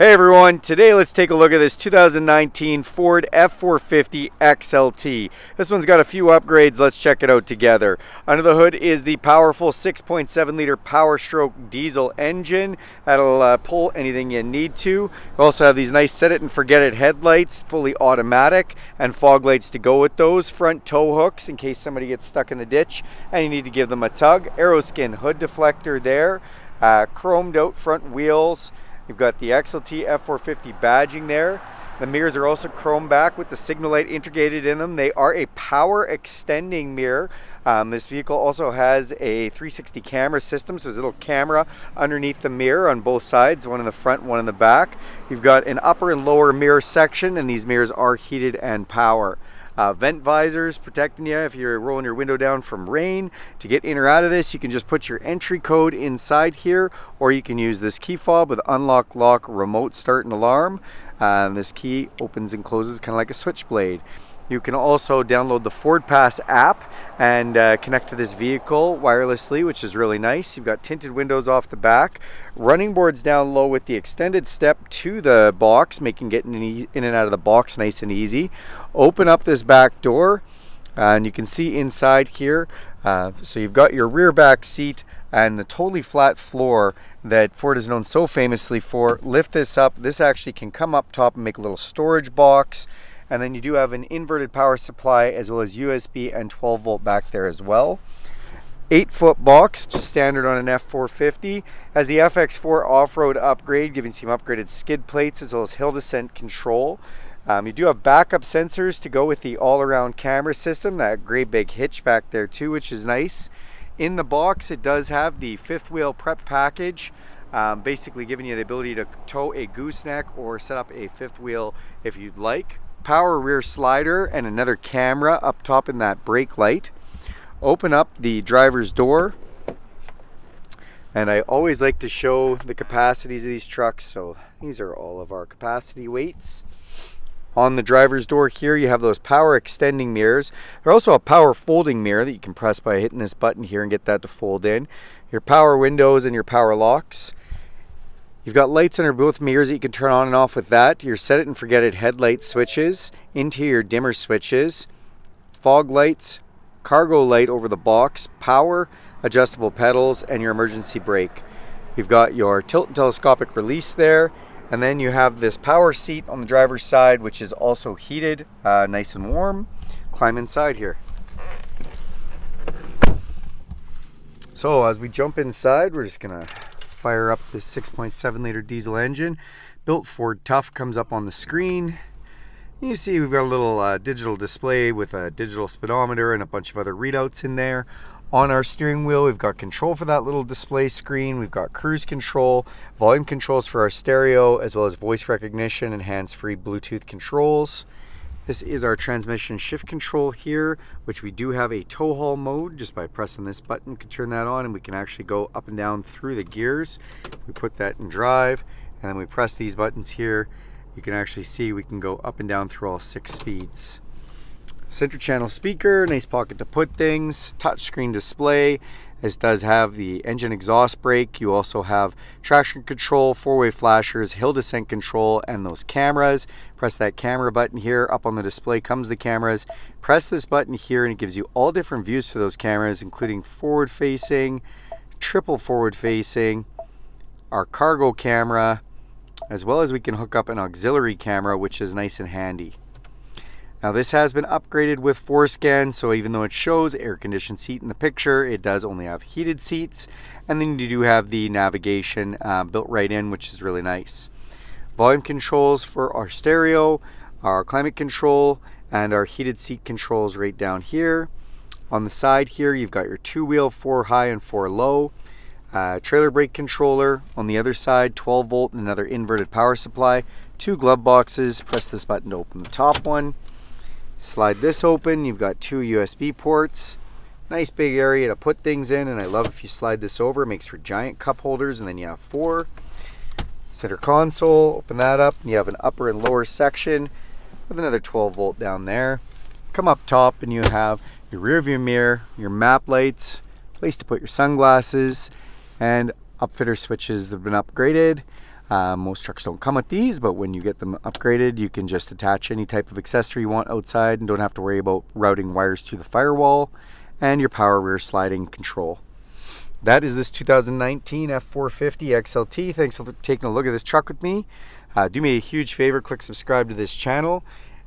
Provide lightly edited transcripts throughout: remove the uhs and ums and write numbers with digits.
Hey everyone, today let's take a look at this 2019 Ford F-450 XLT. This one's got a few upgrades, let's check it out together. Under the hood is the powerful 6.7 liter Power Stroke diesel engine that'll pull anything you need to. You also have these nice set it and forget it headlights, fully automatic, and fog lights to go with those. Front tow hooks in case somebody gets stuck in the ditch and you need to give them a tug. Aero skin hood deflector there, chromed out front wheels. You've got the XLT F450 badging there. The mirrors are also chrome back with the signal light integrated in them. They are a power extending mirror. This vehicle also has a 360 camera system, so there's a little camera underneath the mirror on both sides, one in the front, one in the back. You've got an upper and lower mirror section, and these mirrors are heated and power. Vent visors protecting you if you're rolling your window down from rain. To get in or out of this, you can just put your entry code inside here, or you can use this key fob with unlock, lock, remote start and alarm. This key opens and closes kind of like a switchblade. You can also download the Ford Pass app and connect to this vehicle wirelessly, which is really nice. You've got tinted windows off the back, running boards down low with the extended step to the box, making getting in and out of the box nice and easy. Open up this back door and you can see inside here. So you've got your rear back seat and the totally flat floor that Ford is known so famously for. Lift this up. This actually can come up top and make a little storage box. And then you do have an inverted power supply as well as USB and 12 volt back there as well. 8-foot box, just standard on an F450. Has the FX4 Off Road upgrade, giving some upgraded skid plates as well as hill descent control. You do have backup sensors to go with the all-around camera system. That great big hitch back there too, which is nice. In the box, it does have the fifth wheel prep package, basically giving you the ability to tow a gooseneck or set up a fifth wheel if you'd like. Power rear slider and another camera up top in that brake light. Open up the driver's door, and I always like to show the capacities of these trucks, so these are all of our capacity weights. On the driver's door here you have those power extending mirrors. There's also a power folding mirror that you can press by hitting this button here and get that to fold in. Your power windows and your power locks. You've got lights under both mirrors that you can turn on and off with that. Your set it and forget it headlight switches, interior dimmer switches, fog lights, cargo light over the box, power, adjustable pedals, and your emergency brake. You've got your tilt and telescopic release there, and then you have this power seat on the driver's side, which is also heated, nice and warm. Climb inside here. So as we jump inside, we're just gonna fire up this 6.7 liter diesel engine. Built Ford Tough comes up on the screen. You see we've got a little digital display with a digital speedometer and a bunch of other readouts in there. On our steering wheel, we've got control for that little display screen. We've got cruise control, volume controls for our stereo, as well as voice recognition and hands-free Bluetooth controls. This is our transmission shift control here, which we do have a tow haul mode. Just by pressing this button, we can turn that on and we can actually go up and down through the gears. We put that in drive, and then we press these buttons here. You can actually see we can go up and down through all 6 speeds. Center channel speaker, nice pocket to put things, touchscreen display. This does have the engine exhaust brake. You also have traction control, 4-way flashers, hill descent control, and those cameras. Press that camera button here. Up on the display comes the cameras. Press this button here and it gives you all different views for those cameras, including forward facing, triple forward facing, our cargo camera, as well as we can hook up an auxiliary camera, which is nice and handy. Now this has been upgraded with FORScan, so even though it shows air-conditioned seat in the picture, it does only have heated seats. And then you do have the navigation built right in, which is really nice. Volume controls for our stereo, our climate control, and our heated seat controls right down here. On the side here, you've got your 2-wheel, 4 high and 4 low. Trailer brake controller. On the other side, 12 volt and another inverted power supply. 2 glove boxes. Press this button to open the top one. Slide this open, you've got 2 USB ports. Nice big area to put things in, and I love if you slide this over, it makes for giant cup holders, and then you have 4. Center console, open that up, and you have an upper and lower section with another 12 volt down there. Come up top and you have your rear view mirror, your map lights, place to put your sunglasses, and upfitter switches that have been upgraded. Most trucks don't come with these, but when you get them upgraded, you can just attach any type of accessory you want outside and don't have to worry about routing wires through the firewall, and your power rear sliding control. That is this 2019 F450 XLT. Thanks for taking a look at this truck with me. Do me a huge favor, click subscribe to this channel.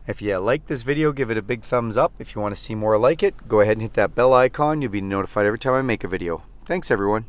If you like this video, give it a big thumbs up. If you want to see more like it, go ahead and hit that bell icon. You'll be notified every time I make a video. Thanks, everyone.